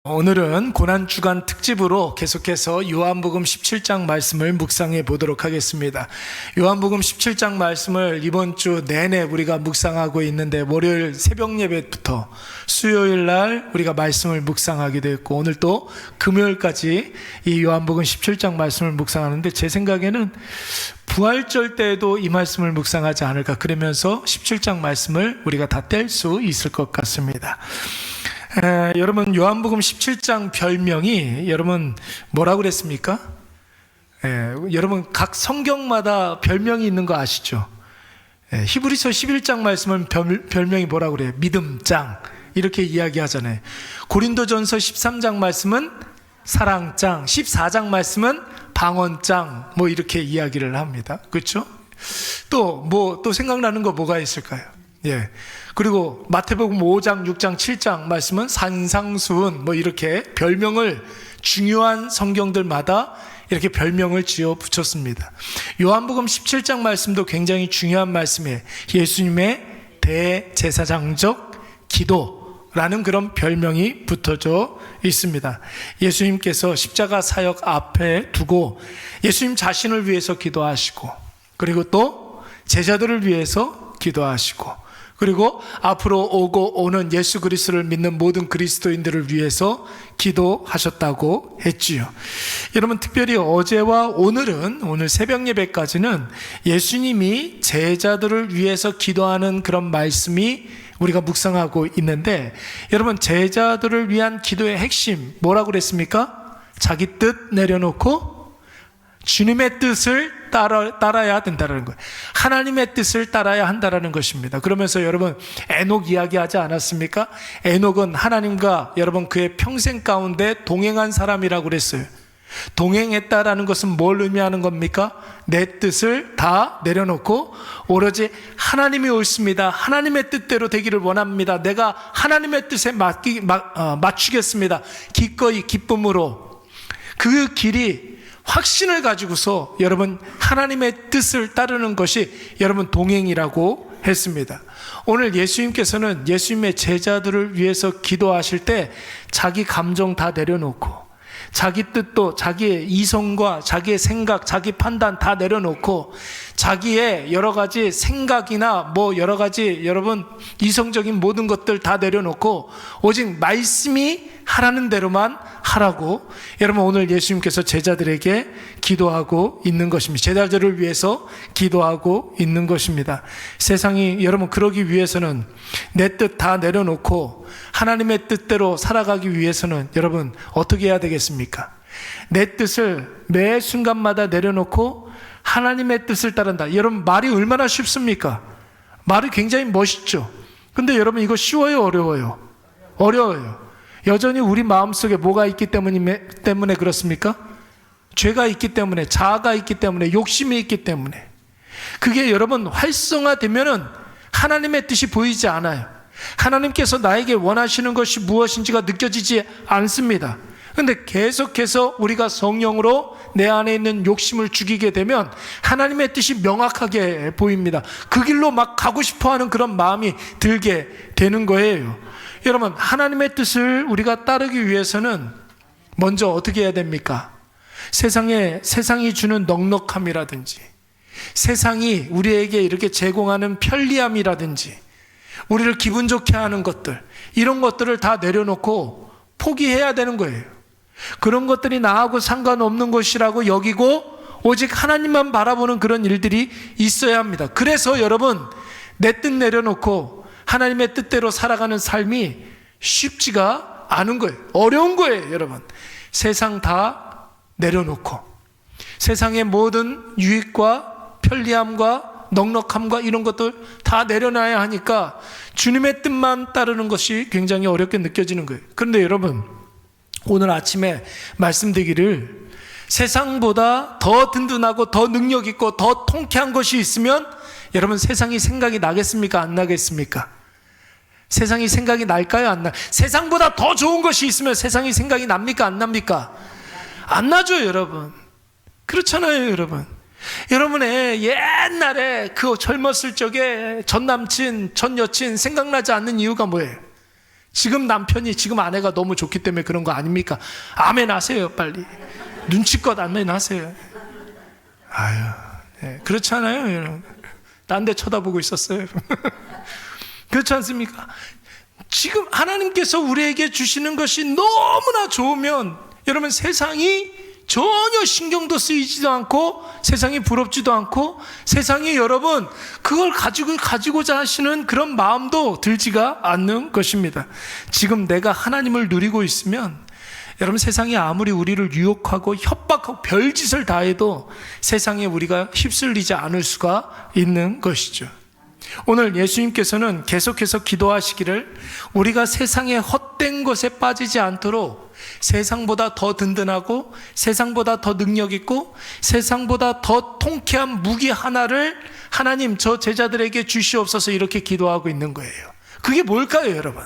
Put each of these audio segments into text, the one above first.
오늘은 고난주간 특집으로 계속해서 요한복음 17장 말씀을 묵상해 보도록 하겠습니다. 요한복음 17장 말씀을 이번 주 내내 우리가 묵상하고 있는데, 월요일 새벽 예배부터 수요일 날 우리가 말씀을 묵상하게 되었고, 오늘 또 금요일까지 이 요한복음 17장 말씀을 묵상하는데, 제 생각에는 부활절 때에도 이 말씀을 묵상하지 않을까, 그러면서 17장 말씀을 우리가 다 뗄 수 있을 것 같습니다. 여러분, 요한복음 17장 별명이 여러분 뭐라고 그랬습니까? 여러분 각 성경마다 별명이 있는 거 아시죠? 히브리서 11장 말씀은 별명이 뭐라고 그래요? 믿음장, 이렇게 이야기하잖아요. 고린도전서 13장 말씀은 사랑장, 14장 말씀은 방언장, 뭐 이렇게 이야기를 합니다. 그렇죠? 또 생각나는 거 뭐가 있을까요? 그리고 마태복음 5장, 6장, 7장 말씀은 산상수훈, 뭐 이렇게 별명을 중요한 성경들마다 이렇게 별명을 지어 붙였습니다. 요한복음 17장 말씀도 굉장히 중요한 말씀이에요. 예수님의 대제사장적 기도라는 그런 별명이 붙어져 있습니다. 예수님께서 십자가 사역 앞에 두고 예수님 자신을 위해서 기도하시고, 그리고 또 제자들을 위해서 기도하시고, 그리고 앞으로 오고 오는 예수 그리스도를 믿는 모든 그리스도인들을 위해서 기도하셨다고 했지요. 여러분, 특별히 어제와 오늘 새벽 예배까지는 예수님이 제자들을 위해서 기도하는 그런 말씀이 우리가 묵상하고 있는데, 여러분, 제자들을 위한 기도의 핵심 뭐라고 그랬습니까? 자기 뜻 내려놓고 주님의 뜻을 따라야 된다는 거예요. 하나님의 뜻을 따라야 한다는 것입니다. 그러면서 여러분, 에녹 이야기하지 않았습니까? 에녹은 하나님과 여러분 그의 평생 가운데 동행한 사람이라고 그랬어요. 동행했다라는 것은 뭘 의미하는 겁니까? 내 뜻을 다 내려놓고 오로지 하나님이 옳습니다, 하나님의 뜻대로 되기를 원합니다, 내가 하나님의 뜻에 맞추겠습니다, 기꺼이 기쁨으로, 그 길이 확신을 가지고서 여러분 하나님의 뜻을 따르는 것이 여러분 동행이라고 했습니다. 오늘 예수님께서는 예수님의 제자들을 위해서 기도하실 때 자기 감정 다 내려놓고, 자기 뜻도, 자기의 이성과 자기의 생각, 자기 판단 다 내려놓고, 자기의 여러 가지 생각이나 뭐 여러 가지 여러분 이성적인 모든 것들 다 내려놓고 오직 말씀이 하라는 대로만 하라고 여러분 오늘 예수님께서 제자들에게 기도하고 있는 것입니다. 제자들을 위해서 기도하고 있는 것입니다. 세상이 여러분 그러기 위해서는 내 뜻 다 내려놓고 하나님의 뜻대로 살아가기 위해서는 여러분 어떻게 해야 되겠습니까? 내 뜻을 매 순간마다 내려놓고 하나님의 뜻을 따른다. 여러분, 말이 얼마나 쉽습니까? 말이 굉장히 멋있죠. 근데 여러분, 이거 쉬워요, 어려워요? 어려워요. 여전히 우리 마음속에 뭐가 있기 때문에 그렇습니까? 죄가 있기 때문에, 자아가 있기 때문에, 욕심이 있기 때문에. 그게 여러분 활성화되면은 하나님의 뜻이 보이지 않아요. 하나님께서 나에게 원하시는 것이 무엇인지가 느껴지지 않습니다. 근데 계속해서 우리가 성령으로 내 안에 있는 욕심을 죽이게 되면 하나님의 뜻이 명확하게 보입니다. 그 길로 막 가고 싶어 하는 그런 마음이 들게 되는 거예요. 여러분, 하나님의 뜻을 우리가 따르기 위해서는 먼저 어떻게 해야 됩니까? 세상이 주는 넉넉함이라든지, 세상이 우리에게 이렇게 제공하는 편리함이라든지, 우리를 기분 좋게 하는 것들, 이런 것들을 다 내려놓고 포기해야 되는 거예요. 그런 것들이 나하고 상관없는 것이라고 여기고 오직 하나님만 바라보는 그런 일들이 있어야 합니다. 그래서 여러분, 내 뜻 내려놓고 하나님의 뜻대로 살아가는 삶이 쉽지가 않은 거예요. 어려운 거예요. 여러분, 세상 다 내려놓고 세상의 모든 유익과 편리함과 넉넉함과 이런 것들 다 내려놔야 하니까 주님의 뜻만 따르는 것이 굉장히 어렵게 느껴지는 거예요. 그런데 여러분, 오늘 아침에 말씀드리기를 세상보다 더 든든하고 더 능력 있고 더 통쾌한 것이 있으면 여러분 세상이 생각이 나겠습니까? 안 나겠습니까? 세상이 생각이 날까요? 안 나? 세상보다 더 좋은 것이 있으면 세상이 생각이 납니까? 안 납니까? 안 나죠, 여러분. 그렇잖아요, 여러분. 여러분의 옛날에 그 젊었을 적에 전 남친, 전 여친 생각나지 않는 이유가 뭐예요? 지금 남편이, 지금 아내가 너무 좋기 때문에 그런 거 아닙니까? 아멘 하세요, 빨리. 눈치껏 아멘 하세요. 아유, 네, 그렇지 않아요, 여러분? 딴 데 쳐다보고 있었어요. 그렇지 않습니까? 지금 하나님께서 우리에게 주시는 것이 너무나 좋으면 여러분, 세상이 전혀 신경도 쓰이지도 않고 세상이 부럽지도 않고 세상이 여러분 그걸 가지고자 하시는 그런 마음도 들지가 않는 것입니다. 지금 내가 하나님을 누리고 있으면 여러분, 세상이 아무리 우리를 유혹하고 협박하고 별짓을 다 해도 세상에 우리가 휩쓸리지 않을 수가 있는 것이죠. 오늘 예수님께서는 계속해서 기도하시기를 우리가 세상의 헛된 것에 빠지지 않도록 세상보다 더 든든하고 세상보다 더 능력 있고 세상보다 더 통쾌한 무기 하나를 하나님 저 제자들에게 주시옵소서, 이렇게 기도하고 있는 거예요. 그게 뭘까요, 여러분?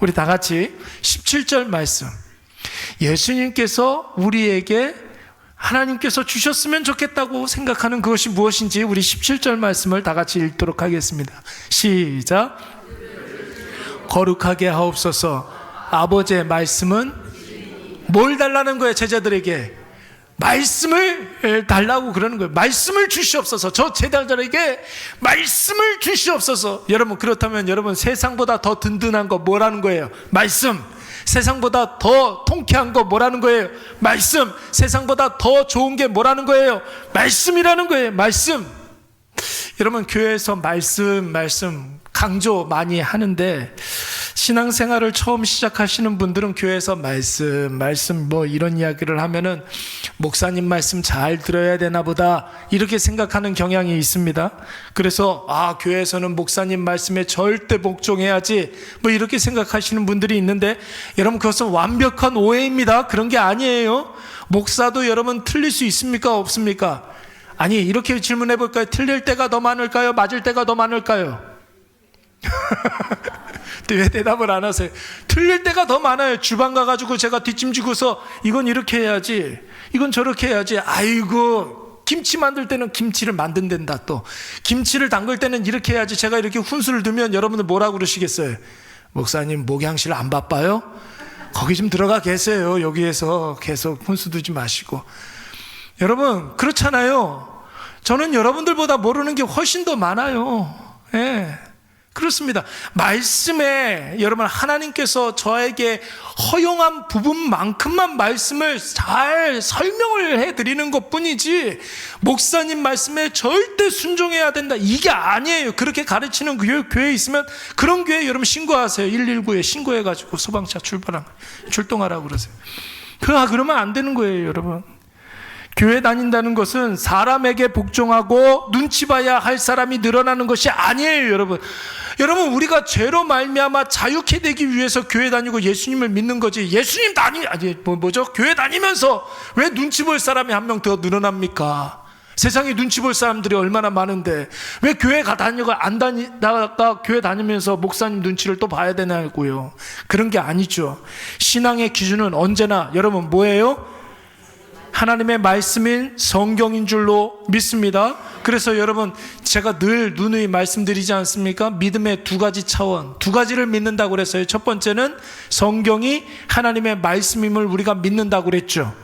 우리 다 같이 17절 말씀, 예수님께서 우리에게 하나님께서 주셨으면 좋겠다고 생각하는 그것이 무엇인지 우리 17절 말씀을 다 같이 읽도록 하겠습니다. 시작. 거룩하게 하옵소서. 아버지의 말씀은 뭘 달라는 거예요? 제자들에게 말씀을 달라고 그러는 거예요. 말씀을 주시옵소서. 저 제자들에게 말씀을 주시옵소서. 여러분, 그렇다면 여러분, 세상보다 더 든든한 거 뭐라는 거예요? 말씀. 세상보다 더 통쾌한 거 뭐라는 거예요? 말씀. 세상보다 더 좋은 게 뭐라는 거예요? 말씀이라는 거예요. 말씀. 여러분, 교회에서 말씀 강조 많이 하는데 신앙생활을 처음 시작하시는 분들은 교회에서 말씀 뭐 이런 이야기를 하면은 목사님 말씀 잘 들어야 되나 보다, 이렇게 생각하는 경향이 있습니다. 그래서 교회에서는 목사님 말씀에 절대 복종해야지, 뭐 이렇게 생각하시는 분들이 있는데, 여러분, 그것은 완벽한 오해입니다. 그런 게 아니에요. 목사도 여러분 틀릴 수 있습니까? 없습니까? 아니, 이렇게 질문해 볼까요? 틀릴 때가 더 많을까요? 맞을 때가 더 많을까요? 왜 대답을 안 하세요? 틀릴 때가 더 많아요. 주방 가가지고 제가 뒷짐지고서 이건 이렇게 해야지, 이건 저렇게 해야지. 아이고, 김치 만들 때는 김치를 만든댄다. 또 김치를 담글 때는 이렇게 해야지. 제가 이렇게 훈수를 두면 여러분들 뭐라고 그러시겠어요? 목사님 목양실 안 바빠요? 거기 좀 들어가 계세요. 여기에서 계속 훈수 두지 마시고. 여러분, 그렇잖아요. 저는 여러분들보다 모르는 게 훨씬 더 많아요. 예. 그렇습니다. 말씀에 여러분, 하나님께서 저에게 허용한 부분만큼만 말씀을 잘 설명을 해드리는 것 뿐이지, 목사님 말씀에 절대 순종해야 된다, 이게 아니에요. 그렇게 가르치는 교회 있으면 그런 교회 여러분 신고하세요. 119에 신고해가지고 소방차 출동하라고 그러세요. 그러면 안 되는 거예요, 여러분. 교회 다닌다는 것은 사람에게 복종하고 눈치 봐야 할 사람이 늘어나는 것이 아니에요, 여러분. 여러분, 우리가 죄로 말미암아 자유케 되기 위해서 교회 다니고 예수님을 믿는 거지, 예수님 교회 다니면서 왜 눈치 볼 사람이 한 명 더 늘어납니까? 세상에 눈치 볼 사람들이 얼마나 많은데 왜 교회가 안 다니다가 교회 다니면서 목사님 눈치를 또 봐야 되냐고요. 그런 게 아니죠. 신앙의 기준은 언제나 여러분 뭐예요? 하나님의 말씀인 성경인 줄로 믿습니다. 그래서 여러분, 제가 늘 누누이 말씀드리지 않습니까? 믿음의 두 가지 차원, 두 가지를 믿는다고 그랬어요. 첫 번째는 성경이 하나님의 말씀임을 우리가 믿는다고 그랬죠.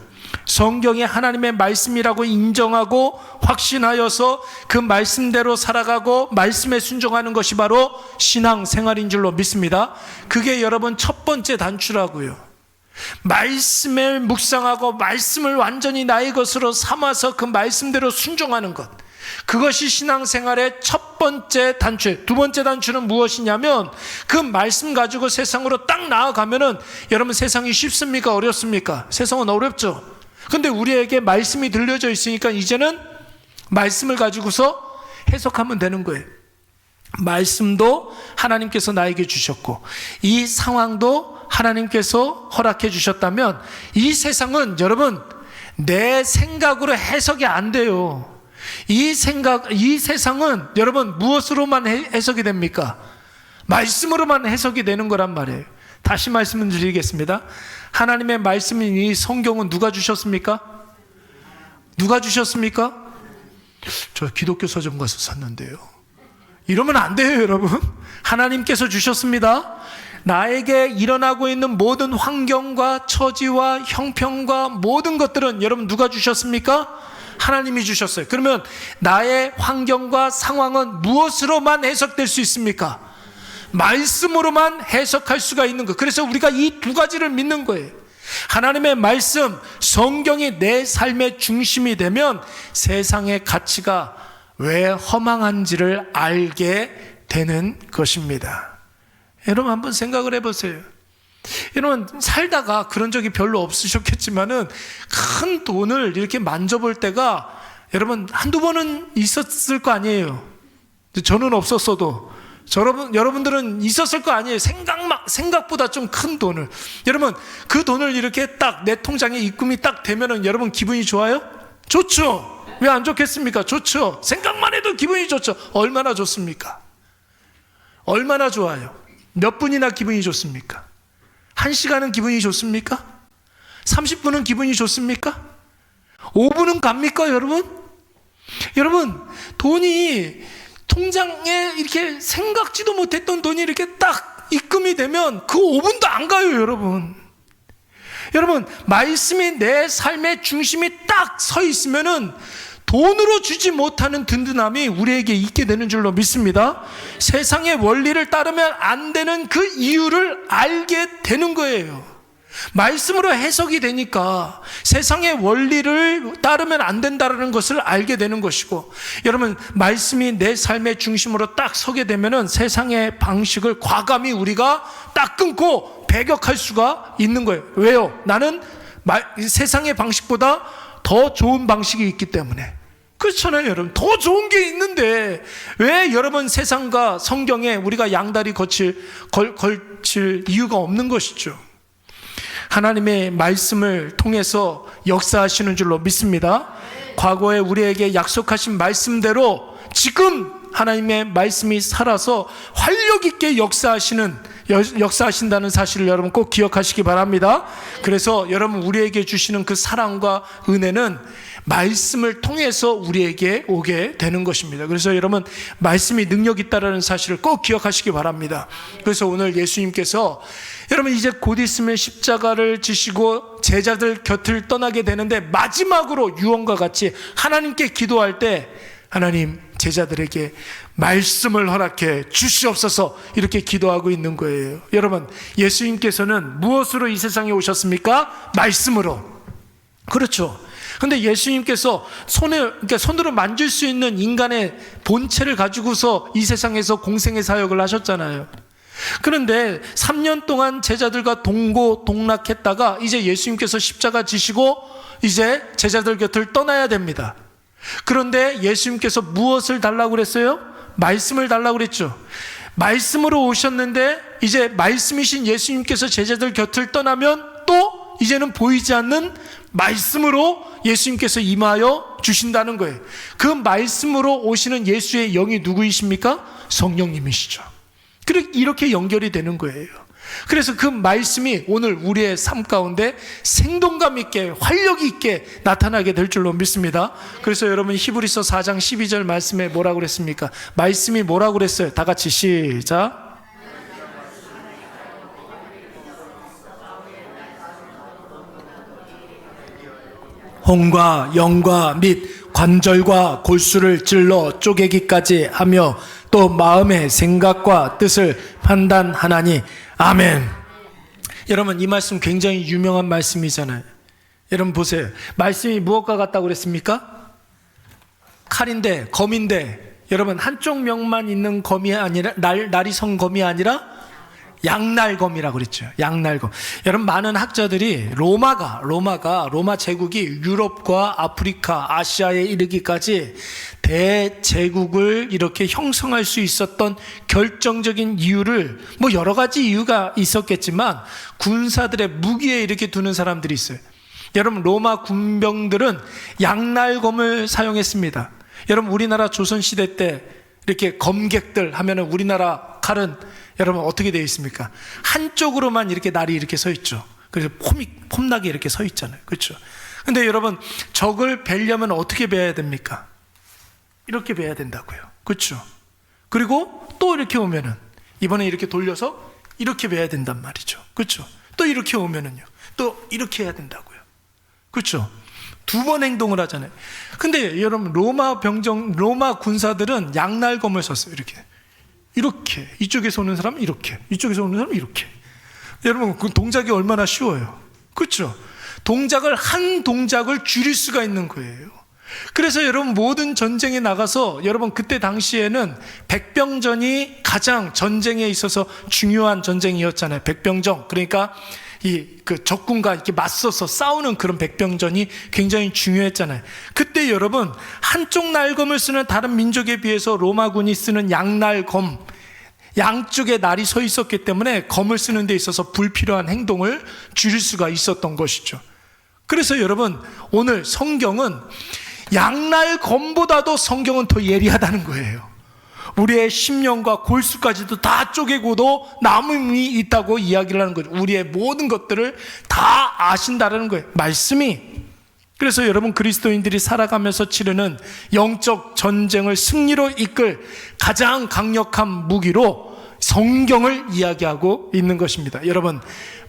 성경이 하나님의 말씀이라고 인정하고 확신하여서 그 말씀대로 살아가고 말씀에 순종하는 것이 바로 신앙생활인 줄로 믿습니다. 그게 여러분 첫 번째 단추라고요. 말씀을 묵상하고 말씀을 완전히 나의 것으로 삼아서 그 말씀대로 순종하는 것, 그것이 신앙생활의 첫 번째 단추. 두 번째 단추는 무엇이냐면, 그 말씀 가지고 세상으로 딱 나아가면은 여러분, 세상이 쉽습니까? 어렵습니까? 세상은 어렵죠. 근데 우리에게 말씀이 들려져 있으니까 이제는 말씀을 가지고서 해석하면 되는 거예요. 말씀도 하나님께서 나에게 주셨고 이 상황도 하나님께서 허락해 주셨다면 이 세상은 여러분 내 생각으로 해석이 안 돼요. 이 세상은 여러분 무엇으로만 해석이 됩니까? 말씀으로만 해석이 되는 거란 말이에요. 다시 말씀을 드리겠습니다. 하나님의 말씀인 이 성경은 누가 주셨습니까? 누가 주셨습니까? 저 기독교 서점 가서 샀는데요. 이러면 안 돼요, 여러분. 하나님께서 주셨습니다. 나에게 일어나고 있는 모든 환경과 처지와 형편과 모든 것들은 여러분 누가 주셨습니까? 하나님이 주셨어요. 그러면 나의 환경과 상황은 무엇으로만 해석될 수 있습니까? 말씀으로만 해석할 수가 있는 거. 그래서 우리가 이 두 가지를 믿는 거예요. 하나님의 말씀, 성경이 내 삶의 중심이 되면 세상의 가치가 왜 허망한지를 알게 되는 것입니다. 여러분 한번 생각을 해보세요. 여러분 살다가 그런 적이 별로 없으셨겠지만은 큰 돈을 이렇게 만져볼 때가 여러분 한두 번은 있었을 거 아니에요. 저는 없었어도 여러분들은 있었을 거 아니에요. 생각보다 좀 큰 돈을. 여러분 그 돈을 이렇게 딱 내 통장에 입금이 딱 되면은 여러분 기분이 좋아요? 좋죠. 왜 안 좋겠습니까? 좋죠. 생각만 해도 기분이 좋죠. 얼마나 좋습니까? 얼마나 좋아요? 몇 분이나 기분이 좋습니까? 1시간은 기분이 좋습니까? 30분은 기분이 좋습니까? 5분은 갑니까, 여러분? 여러분, 돈이 통장에 이렇게 생각지도 못했던 돈이 이렇게 딱 입금이 되면 그 5분도 안 가요, 여러분. 여러분, 말씀이 내 삶의 중심이 딱 서 있으면은 돈으로 주지 못하는 든든함이 우리에게 있게 되는 줄로 믿습니다. 세상의 원리를 따르면 안 되는 그 이유를 알게 되는 거예요. 말씀으로 해석이 되니까 세상의 원리를 따르면 안 된다는 것을 알게 되는 것이고, 여러분 말씀이 내 삶의 중심으로 딱 서게 되면은 세상의 방식을 과감히 우리가 딱 끊고 배격할 수가 있는 거예요. 왜요? 나는 세상의 방식보다 더 좋은 방식이 있기 때문에. 그렇잖아요, 여러분. 더 좋은 게 있는데 왜 여러분 세상과 성경에 우리가 양다리 걸칠 이유가 없는 것이죠. 하나님의 말씀을 통해서 역사하시는 줄로 믿습니다. 과거에 우리에게 약속하신 말씀대로 지금 하나님의 말씀이 살아서 활력 있게 역사하신다는 사실을 여러분 꼭 기억하시기 바랍니다. 그래서 여러분 우리에게 주시는 그 사랑과 은혜는 말씀을 통해서 우리에게 오게 되는 것입니다. 그래서 여러분 말씀이 능력 있다는 사실을 꼭 기억하시기 바랍니다. 그래서 오늘 예수님께서 여러분 이제 곧 있으면 십자가를 지시고 제자들 곁을 떠나게 되는데 마지막으로 유언과 같이 하나님께 기도할 때 하나님 제자들에게 말씀을 허락해 주시옵소서 이렇게 기도하고 있는 거예요. 여러분 예수님께서는 무엇으로 이 세상에 오셨습니까? 말씀으로. 그렇죠. 근데 예수님께서 손으로 만질 수 있는 인간의 본체를 가지고서 이 세상에서 공생의 사역을 하셨잖아요. 그런데 3년 동안 제자들과 동고동락했다가 이제 예수님께서 십자가 지시고 이제 제자들 곁을 떠나야 됩니다. 그런데 예수님께서 무엇을 달라고 그랬어요? 말씀을 달라고 그랬죠. 말씀으로 오셨는데 이제 말씀이신 예수님께서 제자들 곁을 떠나면 또 이제는 보이지 않는 말씀으로 예수님께서 임하여 주신다는 거예요. 그 말씀으로 오시는 예수의 영이 누구이십니까? 성령님이시죠. 이렇게 연결이 되는 거예요. 그래서 그 말씀이 오늘 우리의 삶 가운데 생동감 있게 활력 있게 나타나게 될 줄로 믿습니다. 그래서 여러분 히브리서 4장 12절 말씀에 뭐라고 그랬습니까? 말씀이 뭐라고 그랬어요? 다 같이 시작. 혼과 영과 및 관절과 골수를 찔러 쪼개기까지 하며 또 마음의 생각과 뜻을 판단하나니 아멘. 여러분 이 말씀 굉장히 유명한 말씀이잖아요. 여러분 보세요. 말씀이 무엇과 같다고 그랬습니까? 칼인데 검인데 여러분 한쪽 면만 있는 검이 아니라 날이 선 검이 아니라 양날검이라고 그랬죠. 양날검. 여러분 많은 학자들이 로마 제국이 유럽과 아프리카, 아시아에 이르기까지 대제국을 이렇게 형성할 수 있었던 결정적인 이유를 뭐 여러 가지 이유가 있었겠지만 군사들의 무기에 이렇게 두는 사람들이 있어요. 여러분 로마 군병들은 양날검을 사용했습니다. 여러분 우리나라 조선시대 때 이렇게 검객들 하면은 우리나라 칼은 여러분 어떻게 되어 있습니까? 한쪽으로만 이렇게 날이 이렇게 서 있죠. 그래서 폼나게 이렇게 서 있잖아요. 그렇죠? 근데 여러분 적을 베려면 어떻게 베야 됩니까? 이렇게 베야 된다고요. 그렇죠? 그리고 또 이렇게 오면은 이번에 이렇게 돌려서 이렇게 배야 된단 말이죠. 그렇죠? 또 이렇게 오면은요, 또 이렇게 해야 된다고요. 그렇죠? 두 번 행동을 하잖아요. 근데 여러분, 로마 군사들은 양날검을 썼어요. 이렇게 이쪽에서 오는 사람은 이렇게, 이쪽에서 오는 사람은 이렇게. 여러분, 그 동작이 얼마나 쉬워요. 그렇죠? 한 동작을 줄일 수가 있는 거예요. 그래서 여러분, 모든 전쟁에 나가서 여러분, 그때 당시에는 백병전이 가장 전쟁에 있어서 중요한 전쟁이었잖아요. 백병전, 그러니까 그 적군과 이렇게 맞서서 싸우는 그런 백병전이 굉장히 중요했잖아요. 그때 여러분, 한쪽 날검을 쓰는 다른 민족에 비해서 로마군이 쓰는 양날검, 양쪽에 날이 서 있었기 때문에 검을 쓰는 데 있어서 불필요한 행동을 줄일 수가 있었던 것이죠. 그래서 여러분, 오늘 성경은 양날검보다도 성경은 더 예리하다는 거예요. 우리의 심령과 골수까지도 다 쪼개고도 남음이 있다고 이야기를 하는 거죠. 우리의 모든 것들을 다 아신다라는 거예요, 말씀이. 그래서 여러분, 그리스도인들이 살아가면서 치르는 영적 전쟁을 승리로 이끌 가장 강력한 무기로 성경을 이야기하고 있는 것입니다. 여러분,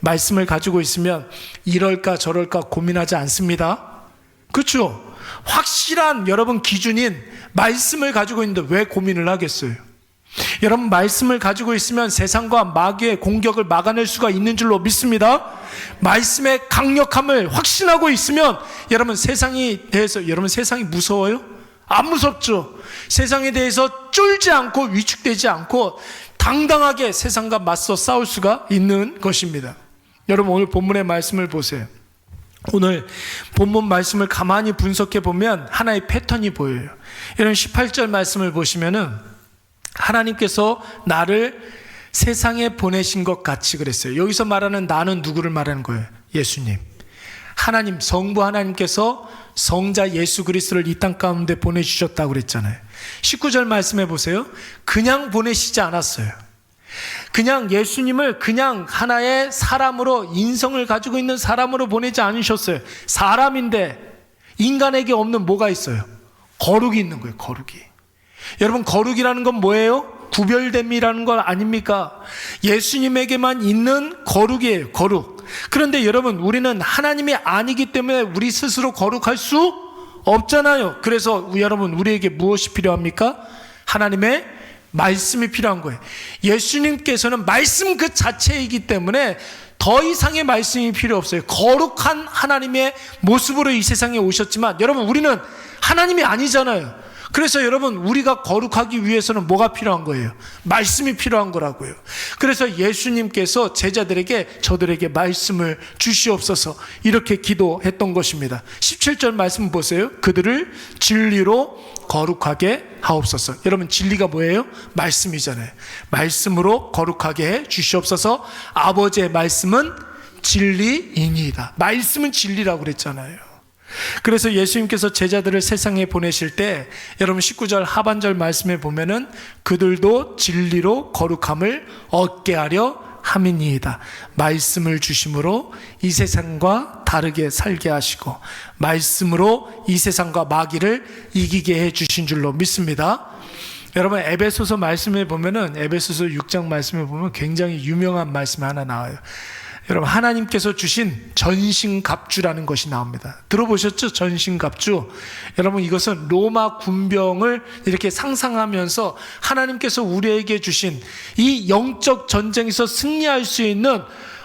말씀을 가지고 있으면 이럴까 저럴까 고민하지 않습니다. 그렇죠? 확실한 여러분 기준인 말씀을 가지고 있는데 왜 고민을 하겠어요? 여러분, 말씀을 가지고 있으면 세상과 마귀의 공격을 막아낼 수가 있는 줄로 믿습니다. 말씀의 강력함을 확신하고 있으면 여러분, 세상에 대해서, 여러분, 세상이 무서워요? 안 무섭죠. 세상에 대해서 쫄지 않고 위축되지 않고 당당하게 세상과 맞서 싸울 수가 있는 것입니다. 여러분, 오늘 본문의 말씀을 보세요. 오늘 본문 말씀을 가만히 분석해 보면 하나의 패턴이 보여요. 여러분, 18절 말씀을 보시면은 하나님께서 나를 세상에 보내신 것 같이 그랬어요. 여기서 말하는 나는 누구를 말하는 거예요? 예수님. 하나님, 성부 하나님께서 성자 예수 그리스도를 이 땅 가운데 보내주셨다고 그랬잖아요. 19절 말씀해 보세요. 그냥 보내시지 않았어요. 그냥 예수님을 그냥 하나의 사람으로, 인성을 가지고 있는 사람으로 보내지 않으셨어요. 사람인데 인간에게 없는 뭐가 있어요? 거룩이 있는 거예요, 거룩이. 여러분, 거룩이라는 건 뭐예요? 구별됨이라는 건 아닙니까? 예수님에게만 있는 거룩이에요, 거룩. 그런데 여러분, 우리는 하나님이 아니기 때문에 우리 스스로 거룩할 수 없잖아요. 그래서 여러분, 우리에게 무엇이 필요합니까? 하나님의 말씀이 필요한 거예요. 예수님께서는 말씀 그 자체이기 때문에 더 이상의 말씀이 필요 없어요. 거룩한 하나님의 모습으로 이 세상에 오셨지만 여러분, 우리는 하나님이 아니잖아요. 그래서 여러분, 우리가 거룩하기 위해서는 뭐가 필요한 거예요? 말씀이 필요한 거라고요. 그래서 예수님께서 제자들에게, 저들에게 말씀을 주시옵소서 이렇게 기도했던 것입니다. 17절 말씀 보세요. 그들을 진리로 거룩하게 하옵소서. 여러분, 진리가 뭐예요? 말씀이잖아요. 말씀으로 거룩하게 해 주시옵소서. 아버지의 말씀은 진리이니이다. 말씀은 진리라고 그랬잖아요. 그래서 예수님께서 제자들을 세상에 보내실 때 여러분, 19절 하반절 말씀에 보면은 그들도 진리로 거룩함을 얻게 하려 함이니이다. 말씀을 주심으로 이 세상과 다르게 살게 하시고 말씀으로 이 세상과 마귀를 이기게 해 주신 줄로 믿습니다. 여러분, 에베소서 말씀에 보면은, 에베소서 6장 말씀에 보면 굉장히 유명한 말씀이 하나 나와요. 여러분, 하나님께서 주신 전신갑주라는 것이 나옵니다. 들어보셨죠? 전신갑주. 여러분, 이것은 로마 군병을 이렇게 상상하면서 하나님께서 우리에게 주신 이 영적 전쟁에서 승리할 수 있는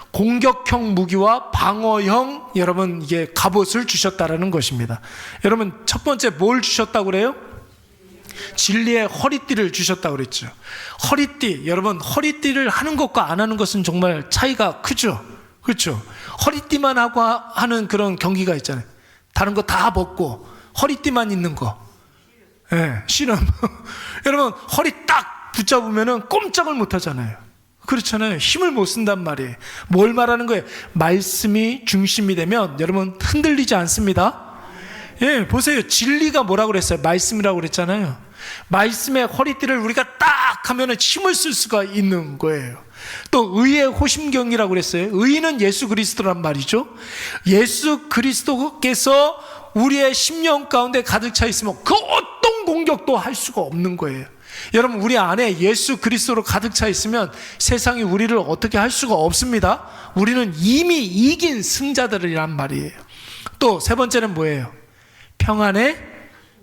공격형 무기와 방어형, 여러분, 이게 갑옷을 주셨다라는 것입니다. 여러분, 첫 번째 뭘 주셨다고 그래요? 진리의 허리띠를 주셨다고 그랬죠. 허리띠, 여러분, 허리띠를 하는 것과 안 하는 것은 정말 차이가 크죠. 그렇죠? 허리띠만 하고 하는 그런 경기가 있잖아요. 다른 거 다 벗고 허리띠만 있는 거. 예, 씨름. 여러분, 허리 딱 붙잡으면은 꼼짝을 못 하잖아요. 그렇잖아요. 힘을 못 쓴단 말이에요. 뭘 말하는 거예요? 말씀이 중심이 되면 여러분, 흔들리지 않습니다. 예, 보세요. 진리가 뭐라고 그랬어요? 말씀이라고 그랬잖아요. 말씀의 허리띠를 우리가 딱 하면은 힘을 쓸 수가 있는 거예요. 또 의의 호심경이라고 그랬어요. 의는 예수 그리스도란 말이죠. 예수 그리스도께서 우리의 심령 가운데 가득 차 있으면 그 어떤 공격도 할 수가 없는 거예요. 여러분, 우리 안에 예수 그리스도로 가득 차 있으면 세상이 우리를 어떻게 할 수가 없습니다. 우리는 이미 이긴 승자들이란 말이에요. 또 세 번째는 뭐예요? 평안의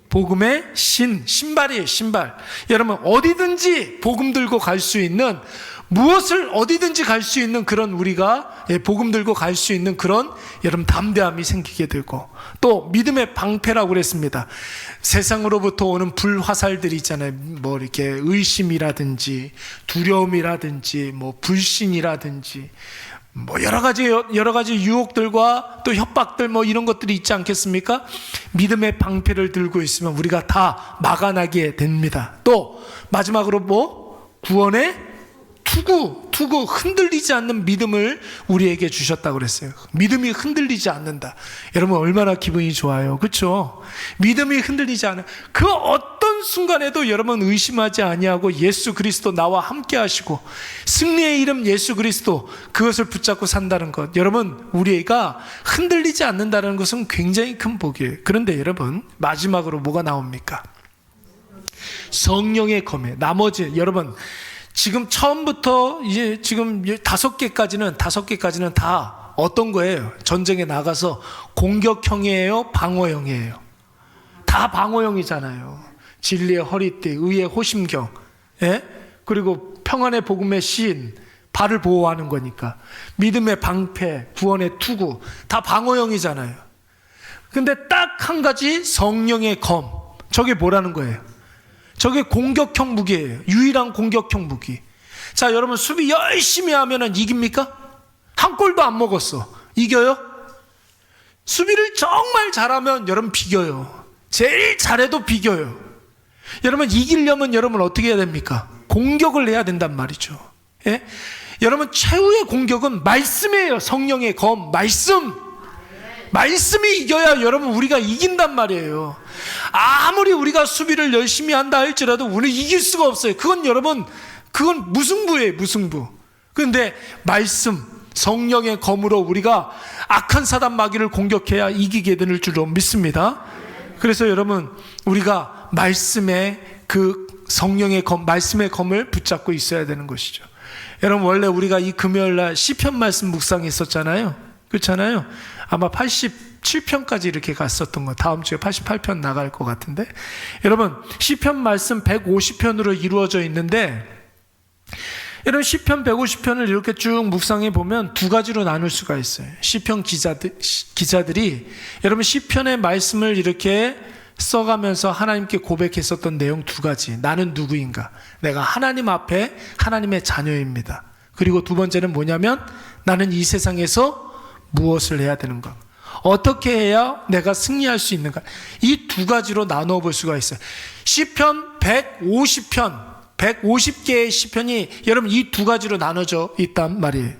복음의 신발이에요. 신발. 여러분, 어디든지 복음 들고 갈 수 있는, 무엇을 어디든지 갈 수 있는 그런, 우리가 복음 들고 갈 수 있는 그런 여러분 담대함이 생기게 되고, 또 믿음의 방패라고 그랬습니다. 세상으로부터 오는 불화살들이 있잖아요. 뭐 이렇게 의심이라든지 두려움이라든지 뭐 불신이라든지 뭐 여러 가지 유혹들과 또 협박들 뭐 이런 것들이 있지 않겠습니까? 믿음의 방패를 들고 있으면 우리가 다 막아나게 됩니다. 또 마지막으로 뭐 구원의 투구, 흔들리지 않는 믿음을 우리에게 주셨다고 그랬어요. 믿음이 흔들리지 않는다. 여러분, 얼마나 기분이 좋아요. 그렇죠? 믿음이 흔들리지 않은 그 어떤 순간에도 여러분 의심하지 아니하고 예수 그리스도 나와 함께 하시고 승리의 이름 예수 그리스도, 그것을 붙잡고 산다는 것, 여러분, 우리가 흔들리지 않는다는 것은 굉장히 큰 복이에요. 그런데 여러분, 마지막으로 뭐가 나옵니까? 성령의 검에. 나머지 여러분, 지금 처음부터 이제 지금 5개까지는 다 어떤 거예요? 전쟁에 나가서 공격형이에요? 방어형이에요? 다 방어형이잖아요. 진리의 허리띠, 의의 호심경, 예? 그리고 평안의 복음의 신, 발을 보호하는 거니까. 믿음의 방패, 구원의 투구, 다 방어형이잖아요. 근데 딱 한 가지, 성령의 검. 저게 뭐라는 거예요? 저게 공격형 무기예요. 유일한 공격형 무기. 자, 여러분, 수비 열심히 하면은 이깁니까? 한 골도 안 먹었어. 이겨요? 수비를 정말 잘하면 여러분 비겨요. 제일 잘해도 비겨요. 여러분, 이기려면 여러분 어떻게 해야 됩니까? 공격을 해야 된단 말이죠. 예? 여러분, 최후의 공격은 말씀이에요. 성령의 검, 말씀이 이겨야 여러분 우리가 이긴단 말이에요. 아무리 우리가 수비를 열심히 한다 할지라도 우리는 이길 수가 없어요. 그건 여러분, 그건 무승부예요. 무승부. 그런데 말씀, 성령의 검으로 우리가 악한 사단 마귀를 공격해야 이기게 될 줄로 믿습니다. 그래서 여러분, 우리가 말씀의 그 성령의 검, 말씀의 검을 붙잡고 있어야 되는 것이죠. 여러분, 원래 우리가 이 금요일날 시편 말씀 묵상했었잖아요. 그렇잖아요. 아마 87편까지 이렇게 갔었던 거, 다음 주에 88편 나갈 것 같은데, 여러분, 시편 말씀 150편으로 이루어져 있는데, 여러분, 시편 150편을 이렇게 쭉 묵상해 보면 두 가지로 나눌 수가 있어요. 시편 기자들이 여러분 시편의 말씀을 이렇게 써가면서 하나님께 고백했었던 내용 두 가지. 나는 누구인가? 내가 하나님 앞에 하나님의 자녀입니다. 그리고 두 번째는 뭐냐면, 나는 이 세상에서 무엇을 해야 되는가? 어떻게 해야 내가 승리할 수 있는가? 이 두 가지로 나누어 볼 수가 있어요. 시편 150개의 시편이 여러분 이 두 가지로 나눠져 있단 말이에요.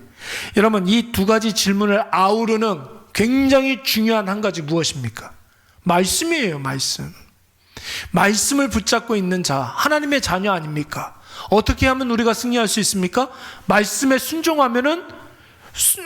여러분, 이 두 가지 질문을 아우르는 굉장히 중요한 한 가지 무엇입니까? 말씀이에요. 말씀을 붙잡고 있는 자, 하나님의 자녀 아닙니까? 어떻게 하면 우리가 승리할 수 있습니까? 말씀에 순종하면은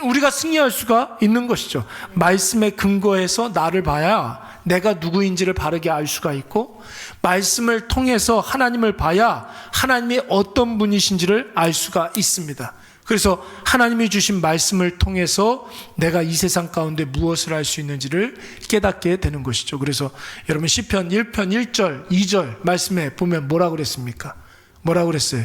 우리가 승리할 수가 있는 것이죠. 말씀에 근거해서 나를 봐야 내가 누구인지를 바르게 알 수가 있고, 말씀을 통해서 하나님을 봐야 하나님이 어떤 분이신지를 알 수가 있습니다. 그래서 하나님이 주신 말씀을 통해서 내가 이 세상 가운데 무엇을 할 수 있는지를 깨닫게 되는 것이죠. 그래서 여러분, 시편 1편 1절 2절 말씀에 보면 뭐라고 그랬습니까? 뭐라고 그랬어요?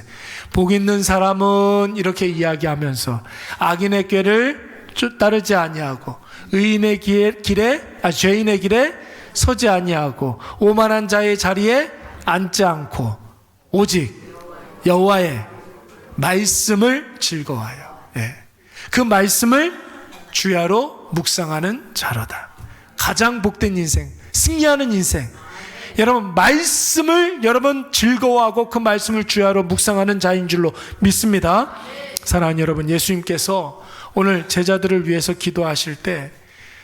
복 있는 사람은 이렇게 이야기하면서 악인의 꾀를 따르지 아니하고 의인의 죄인의 길에 서지 아니하고 오만한 자의 자리에 앉지 않고 오직 여호와의 말씀을 즐거워하여, 그 말씀을 주야로 묵상하는 자로다. 가장 복된 인생, 승리하는 인생. 여러분, 말씀을 여러분 즐거워하고 그 말씀을 주야로 묵상하는 자인 줄로 믿습니다. 사랑하는 여러분, 예수님께서 오늘 제자들을 위해서 기도하실 때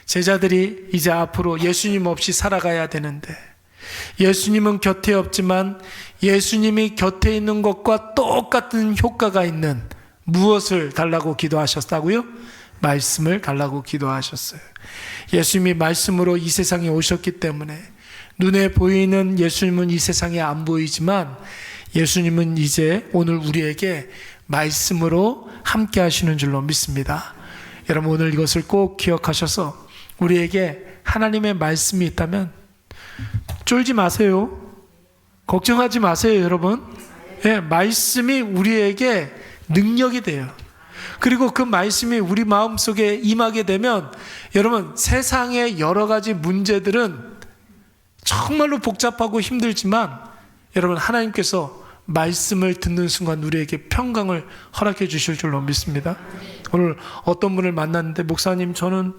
제자들이 이제 앞으로 예수님 없이 살아가야 되는데, 예수님은 곁에 없지만 예수님이 곁에 있는 것과 똑같은 효과가 있는 무엇을 달라고 기도하셨다고요? 말씀을 달라고 기도하셨어요. 예수님이 말씀으로 이 세상에 오셨기 때문에 눈에 보이는 예수님은 이 세상에 안 보이지만 예수님은 이제 오늘 우리에게 말씀으로 함께 하시는 줄로 믿습니다. 여러분 오늘 이것을 꼭 기억하셔서 우리에게 하나님의 말씀이 있다면 쫄지 마세요. 걱정하지 마세요, 여러분. 예, 말씀이 우리에게 능력이 돼요. 그리고 그 말씀이 우리 마음속에 임하게 되면 여러분 세상의 여러 가지 문제들은 정말로 복잡하고 힘들지만 여러분 하나님께서 말씀을 듣는 순간 우리에게 평강을 허락해 주실 줄로 믿습니다. 오늘 어떤 분을 만났는데 목사님 저는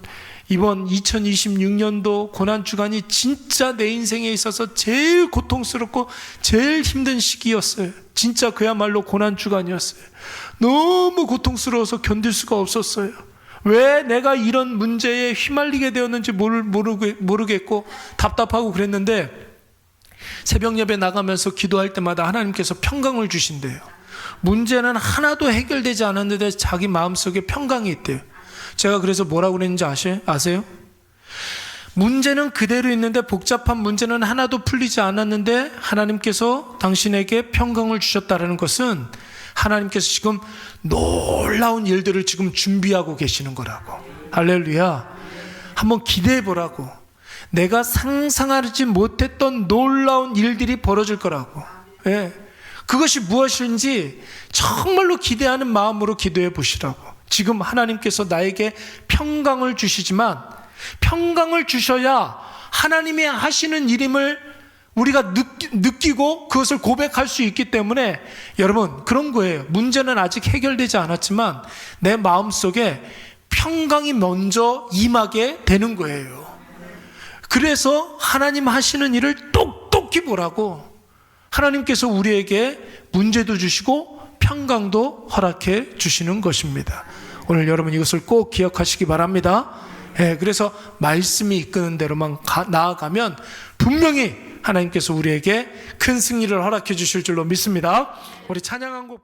이번 2026년도 고난주간이 진짜 내 인생에 있어서 제일 고통스럽고 제일 힘든 시기였어요. 진짜 그야말로 고난주간이었어요. 너무 고통스러워서 견딜 수가 없었어요. 왜 내가 이런 문제에 휘말리게 되었는지 모르겠고 답답하고 그랬는데 새벽 예배 나가면서 기도할 때마다 하나님께서 평강을 주신대요. 문제는 하나도 해결되지 않았는데 자기 마음속에 평강이 있대요. 제가 그래서 뭐라고 그랬는지 아세요? 문제는 그대로 있는데 복잡한 문제는 하나도 풀리지 않았는데 하나님께서 당신에게 평강을 주셨다는 것은 하나님께서 지금 놀라운 일들을 지금 준비하고 계시는 거라고. 할렐루야. 한번 기대해 보라고. 내가 상상하지 못했던 놀라운 일들이 벌어질 거라고. 예. 그것이 무엇인지 정말로 기대하는 마음으로 기도해 보시라고. 지금 하나님께서 나에게 평강을 주시지만 평강을 주셔야 하나님이 하시는 일임을 우리가 느끼고 그것을 고백할 수 있기 때문에 여러분 그런 거예요. 문제는 아직 해결되지 않았지만 내 마음속에 평강이 먼저 임하게 되는 거예요. 그래서 하나님 하시는 일을 똑똑히 보라고. 하나님께서 우리에게 문제도 주시고 평강도 허락해 주시는 것입니다. 오늘 여러분 이것을 꼭 기억하시기 바랍니다. 예, 그래서 말씀이 이끄는 대로만 나아가면 분명히 하나님께서 우리에게 큰 승리를 허락해 주실 줄로 믿습니다. 우리 찬양한 곡